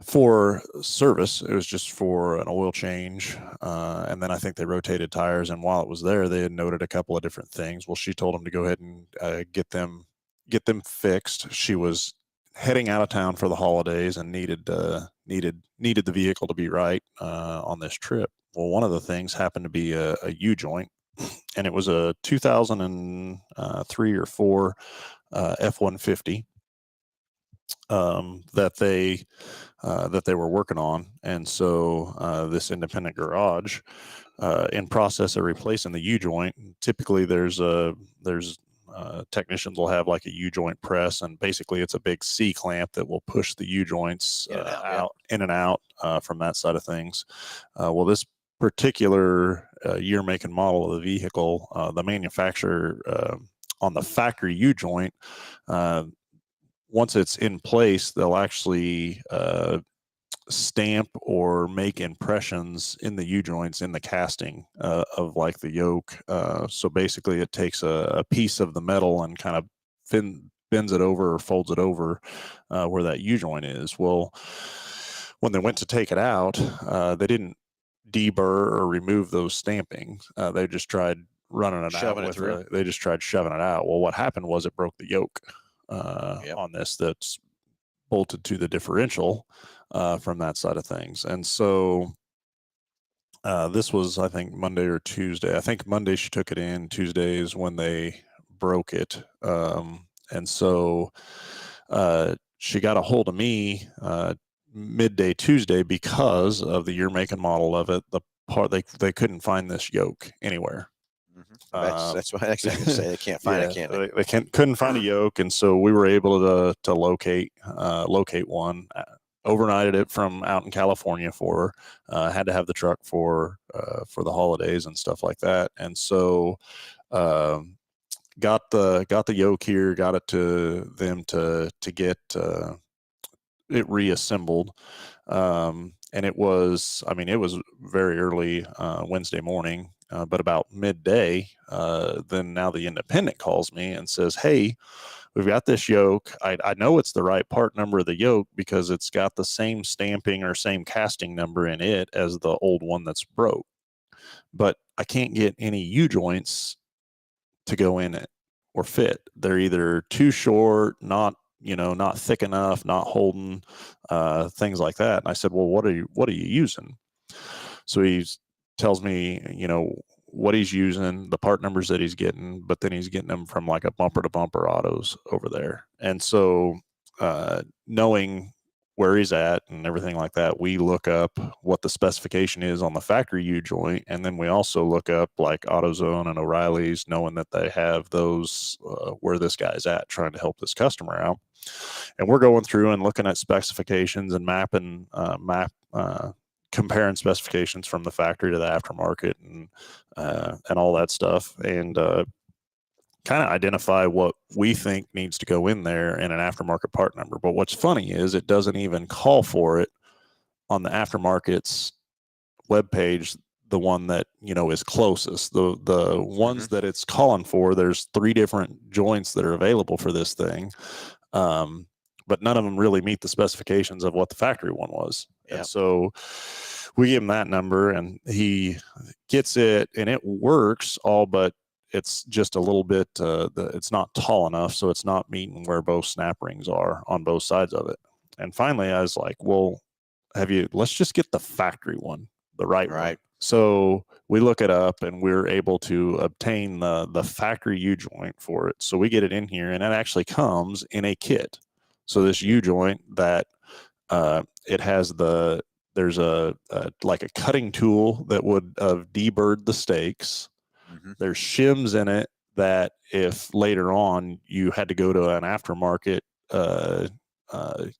For service, it was just for an oil change, and then I think they rotated tires. And while it was there, they had noted a couple of different things. Well, she told them to go ahead and get them fixed. She was heading out of town for the holidays and needed the vehicle to be right on this trip. Well, one of the things happened to be a U-joint, and it was a 2003 or 4 F-150 that they were working on. And so this independent garage, in process of replacing the U-joint, typically there's technicians will have like a U-joint press, and basically it's a big C clamp that will push the U-joints in and out from that side of things. Well, this particular year, make, and model of the vehicle, the manufacturer on the factory U-joint, once it's in place, they'll actually stamp or make impressions in the U-joints in the casting of like the yoke. So basically it takes a piece of the metal and kind of bends it over or folds it over where that U-joint is. Well, when they went to take it out, they didn't deburr or remove those stampings. They just tried running it out with it. They just tried shoving it out. Well, what happened was it broke the yoke on this that's bolted to the differential from that side of things. And so this was, I think, Monday or Tuesday. I think Monday she took it in. Tuesday is when they broke it. And so she got a hold of me midday Tuesday because of the year, make, and model of it. The part they couldn't find this yoke anywhere. That's what I can say. They can't find it, can they? They couldn't find a yoke, and so we were able to locate one. Overnighted it from out in California for her. Had to have the truck for the holidays and stuff like that, and so got the yoke here, got it to them to get it reassembled. And it was very early Wednesday morning, but about midday, then now the independent calls me and says, hey, we've got this yoke. I know it's the right part number of the yoke because it's got the same stamping or same casting number in it as the old one that's broke. But I can't get any U-joints to go in it or fit. They're either too short, not thick enough, not holding, things like that. And I said, well, what are you using? So he tells me, what he's using, the part numbers that he's getting, but then he's getting them from like a Bumper to Bumper Autos over there. And so, knowing where he's at and everything like that, we look up what the specification is on the factory U joint. And then we also look up like AutoZone and O'Reilly's, knowing that they have those, where this guy's at, trying to help this customer out. And we're going through and looking at specifications and comparing specifications from the factory to the aftermarket and all that stuff, and kind of identify what we think needs to go in there in an aftermarket part number. But what's funny is it doesn't even call for it on the aftermarket's webpage, the one that is closest. The ones that it's calling for, there's 3 different joints that are available for this thing, but none of them really meet the specifications of what the factory one was. Yep. And so we give him that number and he gets it and it works all, but it's just a little bit, it's not tall enough. So it's not meeting where both snap rings are on both sides of it. And finally I was like, well, let's just get the factory one, the right one. So we look it up and we're able to obtain the factory U joint for it. So we get it in here and it actually comes in a kit. So this U joint that, it has there's like a cutting tool that would deburred the steaks. There's shims in it that if later on you had to go to an aftermarket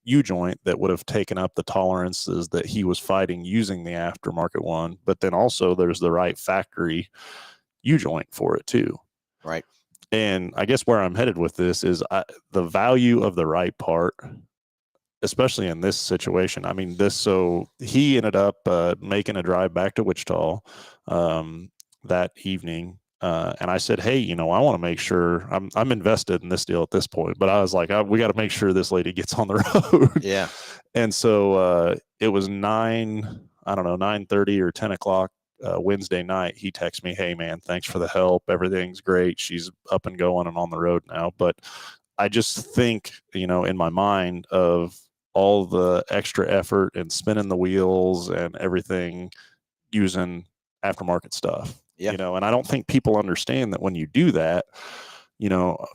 U-joint, that would have taken up the tolerances that he was fighting using the aftermarket one. But then also there's the right factory U-joint for it too. Right. And I guess where I'm headed with this is the value of the right part, especially in this situation. I mean, so he ended up making a drive back to Wichita that evening. And I said, hey, I want to make sure I'm invested in this deal at this point, but I was like, we got to make sure this lady gets on the road. Yeah. And so it was 9:30 or 10 o'clock Wednesday night. He texted me, hey man, thanks for the help. Everything's great. She's up and going and on the road now. But I just think, in my mind of all the extra effort and spinning the wheels and everything using aftermarket stuff. Yeah. And I don't think people understand that when you do that,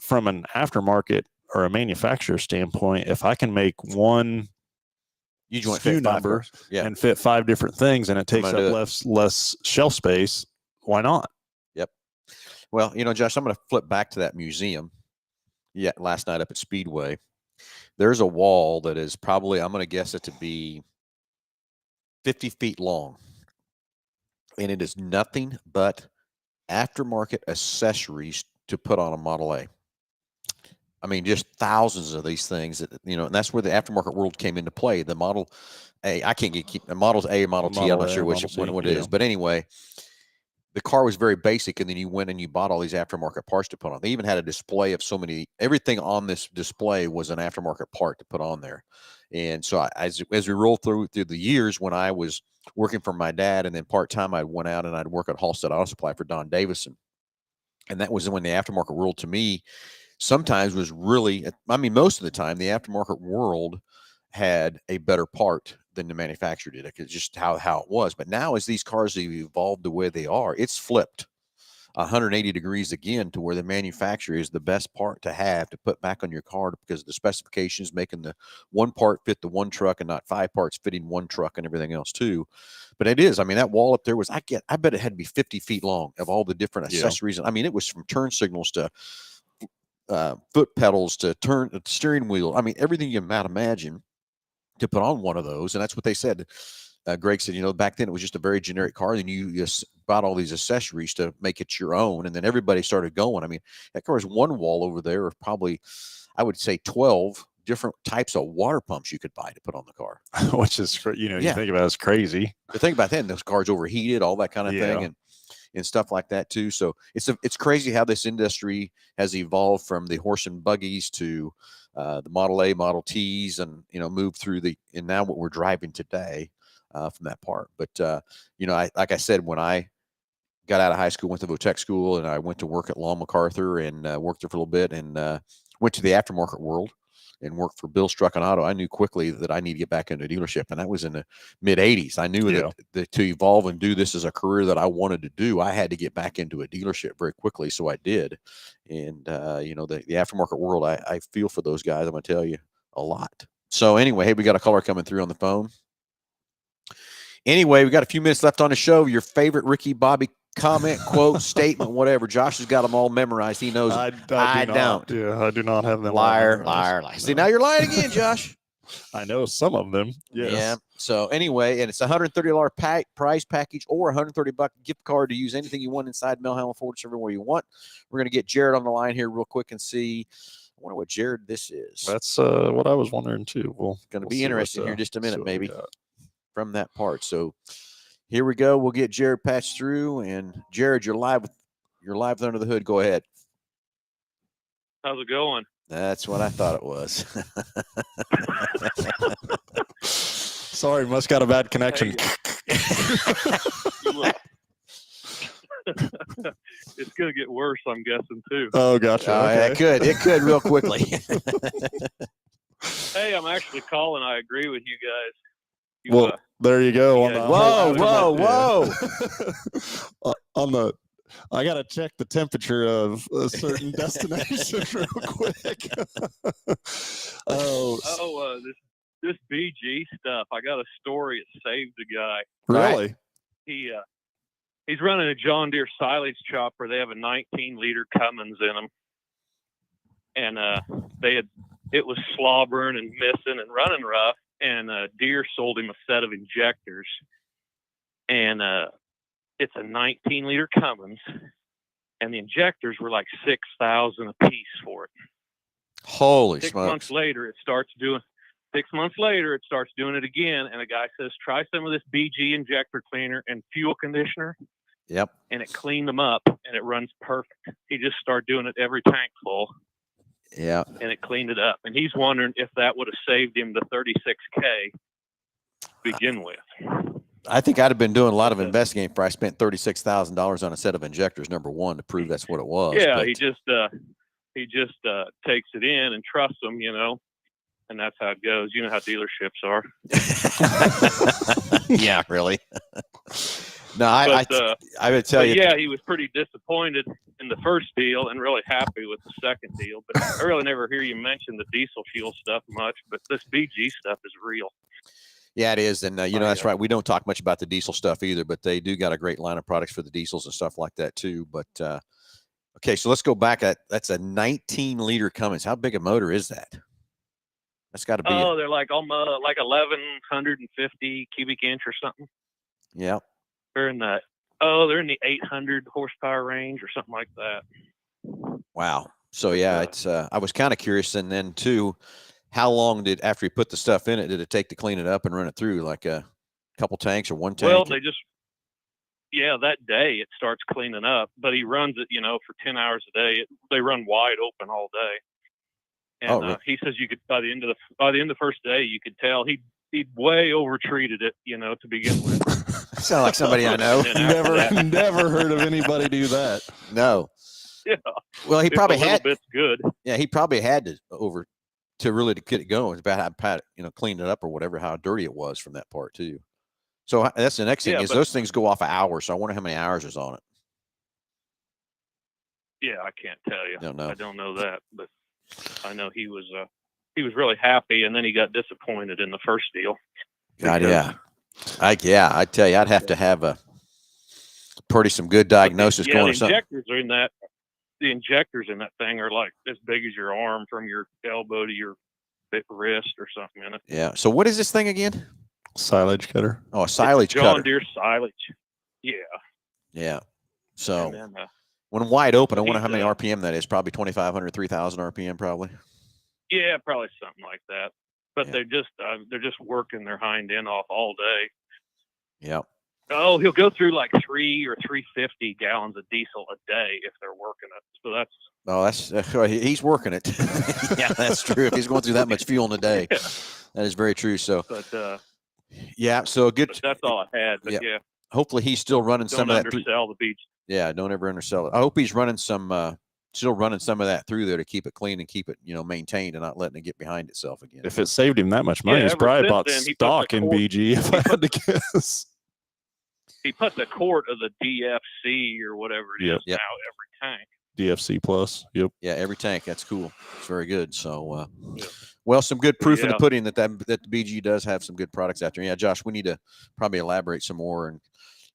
from an aftermarket or a manufacturer standpoint, if I can make one SKU number and fit 5 different things and it takes up less shelf space, why not? Yep. Well, Josh, I'm going to flip back to that museum. Yeah, last night up at Speedway. There's a wall that is probably, I'm going to guess it to be 50 feet long. And it is nothing but aftermarket accessories to put on a Model A. I mean, just thousands of these things that, and that's where the aftermarket world came into play. The Model A, I can't keep the Models A, Model T, I'm not sure what it is. But anyway, the car was very basic, and then you went and you bought all these aftermarket parts to put on. They even had a display of everything on this display was an aftermarket part to put on there. And so as we roll through the years, when I was working for my dad and then part-time, I went out and I'd work at Halstead Auto Supply for Don Davison. And that was when the aftermarket world to me sometimes was really, most of the time, the aftermarket world had a better part than the manufacturer did. It's just how it was. But now as these cars have evolved the way they are, it's flipped 180 degrees again to where the manufacturer is the best part to have to put back on your car because the specifications making the one part fit the one truck and not 5 parts fitting one truck and everything else too. But it is, that wall up there was, I bet it had to be 50 feet long of all the different accessories. It was from turn signals to foot pedals to steering wheel. Everything you might imagine to put on one of those. And that's what they said. Greg said, back then it was just a very generic car. And you just bought all these accessories to make it your own. And then everybody started going. I mean, that car's one wall over there of probably, I would say 12 different types of water pumps you could buy to put on the car. Which is, you think about it, it's crazy. The thing about that, those cars overheated, all that kind of thing. And stuff like that too. So it's crazy how this industry has evolved from the horse and buggies to the Model A, Model Ts, and moved through and now what we're driving today from that part. But like I said, when I got out of high school, went to Votech school, and I went to work at Long MacArthur and worked there for a little bit, and went to the aftermarket world and worked for Bill Strucken Auto. I knew quickly that I need to get back into a dealership, and that was in the mid '80s. I knew that to evolve and do this as a career that I wanted to do, I had to get back into a dealership very quickly. So I did, and the aftermarket world, I feel for those guys. I'm gonna tell you a lot. So anyway, hey, we got a caller coming through on the phone. Anyway, we got a few minutes left on the show. Your favorite Ricky Bobby comment, quote, statement, whatever. Josh has got them all memorized. He knows. I don't. Yeah, I do not have them. Liar. No. See, now you're lying again, Josh. I know some of them. Yes. Yeah. So anyway, and it's a $130 prize package or $130 gift card to use anything you want inside Mel Hambelton Ford everywhere you want. We're going to get Jared on the line here real quick and see. I wonder what Jared this is. That's what I was wondering too. Well, going to be interesting here in just a minute, maybe from that part. So here we go. We'll get Jared patched through, and Jared, you're live under the hood. Go ahead. How's it going? That's what I thought it was. Sorry, must got a bad connection. It's gonna get worse, I'm guessing too. Oh, gotcha. Okay. It could real quickly. Hey, I'm actually calling. I agree with you guys. Well, there you go. Whoa. I got to check the temperature of a certain destination real quick. This BG stuff. I got a story. It saved a guy. Really? He's running a John Deere silage chopper. They have a 19-liter Cummins in them, and it was slobbering and missing and running rough. And Deere sold him a set of injectors, and it's a 19-liter Cummins, and the injectors were like $6,000 a piece for it. Holy smokes! 6 months later, it starts doing it again, and the guy says, "Try some of this BG injector cleaner and fuel conditioner." Yep. And it cleaned them up, and it runs perfect. He just started doing it every tank full. Yeah. And it cleaned it up. And he's wondering if that would have saved him the $36K to begin with. I think I'd have been doing a lot of investigating if I spent $36,000 on a set of injectors, number one, to prove that's what it was. Yeah, but... he just takes it in and trusts them, and that's how it goes. You know how dealerships are. Yeah, really. No, I would tell you. Yeah, he was pretty disappointed in the first deal and really happy with the second deal. But I really never hear you mention the diesel fuel stuff much. But this BG stuff is real. Yeah, it is. And, that's right. We don't talk much about the diesel stuff either, but they do got a great line of products for the diesels and stuff like that too. But, okay, so let's go back. That's a 19-liter Cummins. How big a motor is that? That's got to be. Oh, they're like 1,150 cubic inch or something. Yeah. They're in the 800 horsepower range or something like that. Wow. So yeah, it's I was kind of curious, and then too, how long after you put the stuff in it, did it take to clean it up and run it through, like a couple tanks or one tank? Well, that day it starts cleaning up, but he runs it, for 10 hours a day. They run wide open all day. And really? He says you could by the end of the first day, you could tell he'd way over treated it, to begin with. Sound like somebody I know. Never heard of anybody do that. No. Yeah. Well, he probably had. It's good. Yeah, he probably had to really to get it going. It's about how Pat, cleaned it up or whatever, how dirty it was from that part too. So that's the next thing is those things go off an hour. So I wonder how many hours is on it. Yeah, I can't tell you. Don't know. I don't know that, but I know he was really happy, and then he got disappointed in the first deal. God, yeah. I tell you, I'd have to have some good diagnosis going or something. The injectors in that thing are like as big as your arm from your elbow to your wrist or something in it. Yeah. So what is this thing again? Silage cutter. Oh, a silage John cutter. Deere silage. Yeah. Yeah. So And then, when wide open, I wonder he's, how many RPM that is. Probably 2,500, 3,000 RPM, probably. yeah, probably something like that. But Yeah. they're just working their hind end off all day. Yeah. Oh, he'll go through like 3 or 350 gallons of diesel a day if they're working it. So that's. Oh, he's working it. Yeah, that's true. If he's going through that much fuel in a day, Yeah. that is very true. So, But yeah. So good. but that's all I had. But Yeah. yeah, Hopefully he's still running don't some of that. undersell the beach. Yeah, don't ever undersell it. I hope he's running some, still running some of that through there to keep it clean and keep it, maintained and not letting it get behind itself again. If it saved him that much money, Yeah, he's ever probably since bought then, he put stock the in cord- BG, if I had to guess. He put the quart of the DFC or whatever it is Yep. now every tank. DFC plus. Yep. Yeah, every tank. That's cool. It's very good. So, Yeah. well, some good proof in the Yeah. pudding that the BG does have some good products out there. Yeah, Josh, we need to probably elaborate some more, and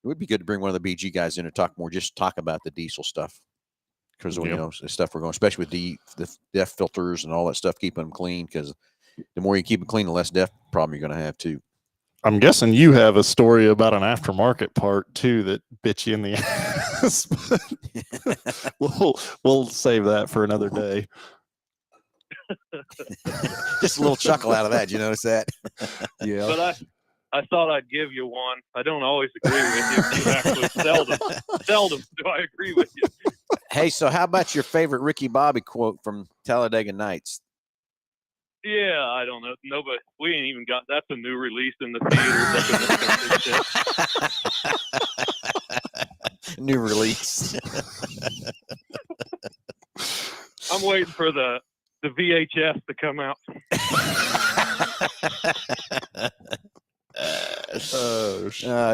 it would be good to bring one of the BG guys in to talk more, just talk about the diesel stuff, because Yep. the stuff we're going, especially with the DEF filters and all that stuff, keeping them clean. Because the more you keep them clean, the less DEF problem you're going to have too. I'm guessing you have a story about an aftermarket part too that bit you in the ass. We'll save that for another day. Just a little chuckle out of that. Did you notice that? Yeah. But I thought I'd give you one. I don't always agree with you. Actually, seldom do I agree with you. Hey, so how about your favorite Ricky Bobby quote from Talladega Nights? Yeah, I don't know. Nobody, we ain't even got. That's a new release in the theaters. New release. I'm waiting for the VHS to come out.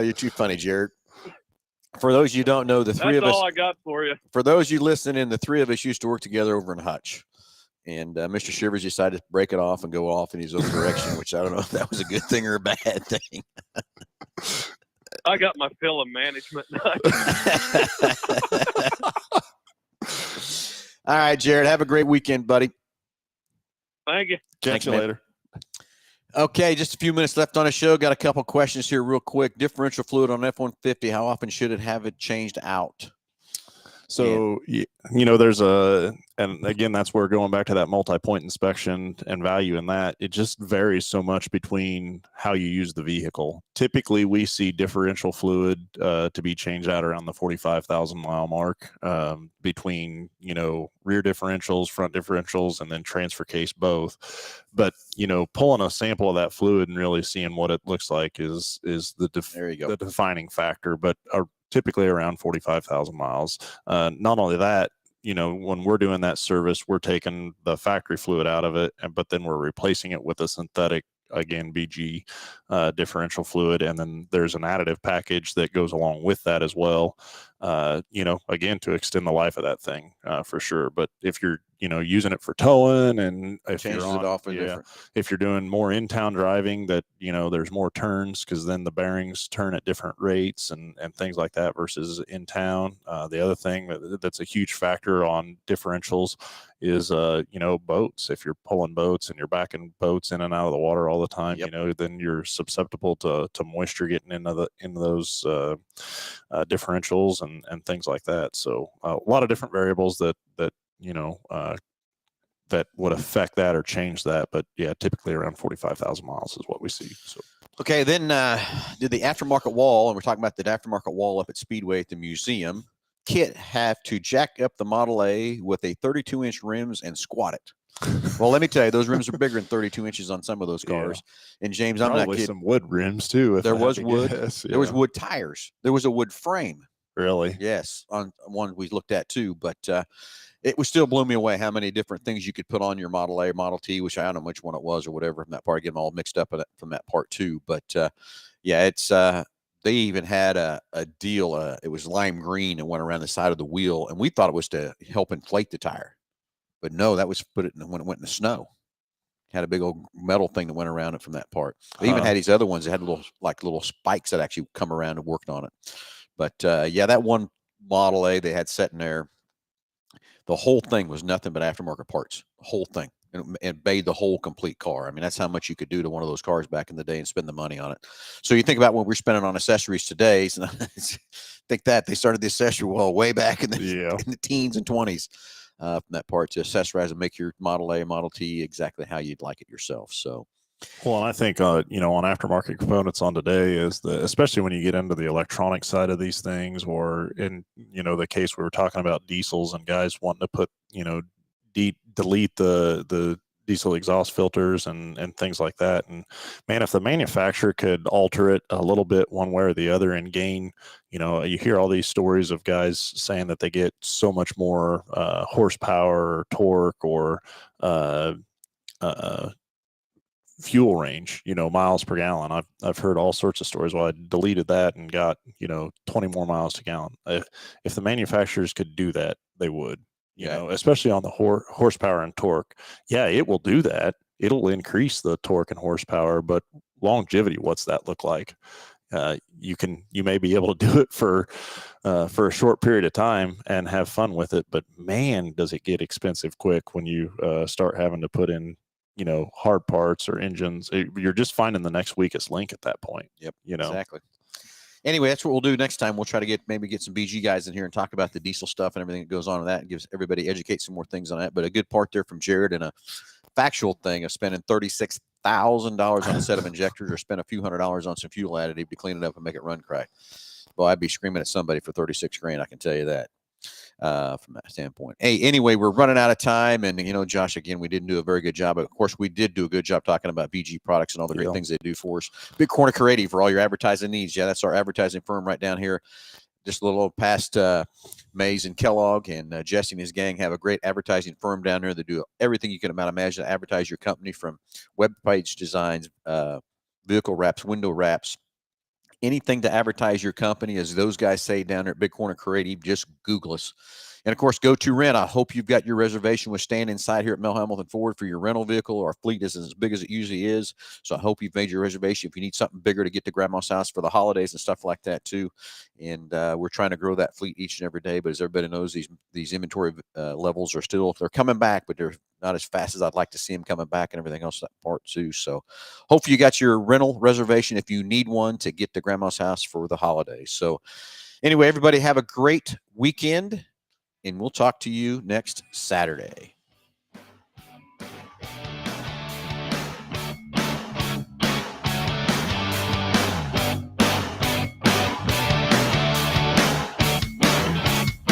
You're too funny, Jared. For those you don't know, the three That's of us. all I got for you. For those you listening, the three of us used to work together over in Hutch. And Mr. Shivers decided to break it off and go off in his own direction, which I don't know if that was a good thing or a bad thing. I got my fill of management. All right, Jared, have a great weekend, buddy. Thank you. Catch Thanks, you man. later. Okay, just a few minutes left on the show. Got a couple questions here real quick. Differential fluid on F-150, how often should it have it changed out? So, there's and again, that's where going back to that multi-point inspection and value in that, it just varies so much between how you use the vehicle. Typically, we see differential fluid to be changed out around the 45,000 mile mark between, rear differentials, front differentials, and then transfer case both. But, pulling a sample of that fluid and really seeing what it looks like is There you go. the defining factor. But typically around 45,000 miles. Not only that, when we're doing that service, we're taking the factory fluid out of it, but then we're replacing it with a synthetic, again, BG differential fluid. And then there's an additive package that goes along with that as well, again, to extend the life of that thing for sure. But if you're, using it for towing and if Changes you're it off in different. if you're doing more in-town driving, that there's more turns, because then the bearings turn at different rates and things like that versus in town. The other thing that's a huge factor on differentials is boats. If you're pulling boats and you're backing boats in and out of the water all the time, Yep. then you're susceptible to moisture getting into those differentials and things like that. So a lot of different variables that that would affect that or change that. But yeah, typically around 45,000 miles is what we see. So. Okay, then did the aftermarket wall, and we're talking about the aftermarket wall up at Speedway at the museum, kit have to jack up the Model A with a 32-inch rims and squat it? Well, let me tell you, those rims are bigger than 32 inches on some of those cars. Yeah. And James, I'm not kidding. Some wood rims too. There was wood. There was wood tires. There was a wood frame. Really? Yes, on one we looked at too. But it was still blew me away how many different things you could put on your Model A or Model T, which I don't know which one it was or whatever from that part. I get them all mixed up from that part too. But yeah, it's they even had a deal. It was lime green and went around the side of the wheel, and we thought it was to help inflate the tire. But no, that was put it when it went in the snow. Had a big old metal thing that went around it from that part. They even had these other ones that had little spikes that actually come around and worked on it. But yeah, that one Model A they had sitting there, the whole thing was nothing but aftermarket parts. The whole thing. and buy the whole complete car. I mean, that's how much you could do to one of those cars back in the day and spend the money on it. So you think about what we're spending on accessories today. So think that they started the accessory wall way back in the teens and 20s from that part to accessorize and make your Model A, Model T exactly how you'd like it yourself. So. Well, and I think, on aftermarket components on today is especially when you get into the electronic side of these things, or in, the case we were talking about diesels and guys wanting to put, delete the diesel exhaust filters and things like that. And man, if the manufacturer could alter it a little bit one way or the other and gain, you hear all these stories of guys saying that they get so much more horsepower or torque or fuel range, miles per gallon. I've heard all sorts of stories. Well, I deleted that and got 20 more miles to gallon. If the manufacturers could do that, they would. Especially on the horsepower and torque. Yeah, it will do that. It'll increase the torque and horsepower, but longevity, what's that look like? You may be able to do it for a short period of time and have fun with it, but man, does it get expensive quick when you start having to put in hard parts or engines. You're just finding the next weakest link at that point. Yep. Exactly. Anyway, that's what we'll do next time. We'll try to get some BG guys in here and talk about the diesel stuff and everything that goes on with that, and gives everybody educate some more things on that. But a good part there from Jared, and a factual thing of spending $36,000 on a set of injectors, or spend a few $100s on some fuel additive to clean it up and make it run correct. Well, I'd be screaming at somebody for 36 grand. I can tell you that. From that standpoint. Hey, anyway, we're running out of time, and Josh, again, we didn't do a very good job. But of course, we did do a good job talking about BG products and all the great things they do for us. Big Corner Creative for all your advertising needs. Yeah, that's our advertising firm right down here. Just a little past Mays and Kellogg, and Jesse and his gang have a great advertising firm down there that do everything you can imagine to advertise your company, from web page designs, vehicle wraps, window wraps. Anything to advertise your company, as those guys say down there at Big Corner Creative. Just Google us. And, of course, Go To Rent. I hope you've got your reservation with Stand Inside here at Mel Hambelton Ford for your rental vehicle. Our fleet isn't as big as it usually is, so I hope you've made your reservation. If you need something bigger to get to Grandma's house for the holidays and stuff like that, too. And we're trying to grow that fleet each and every day. But as everybody knows, these inventory levels are they're coming back, but they're not as fast as I'd like to see them coming back, and everything else, that part, too. So hopefully you got your rental reservation if you need one to get to Grandma's house for the holidays. So anyway, everybody have a great weekend, and we'll talk to you next Saturday.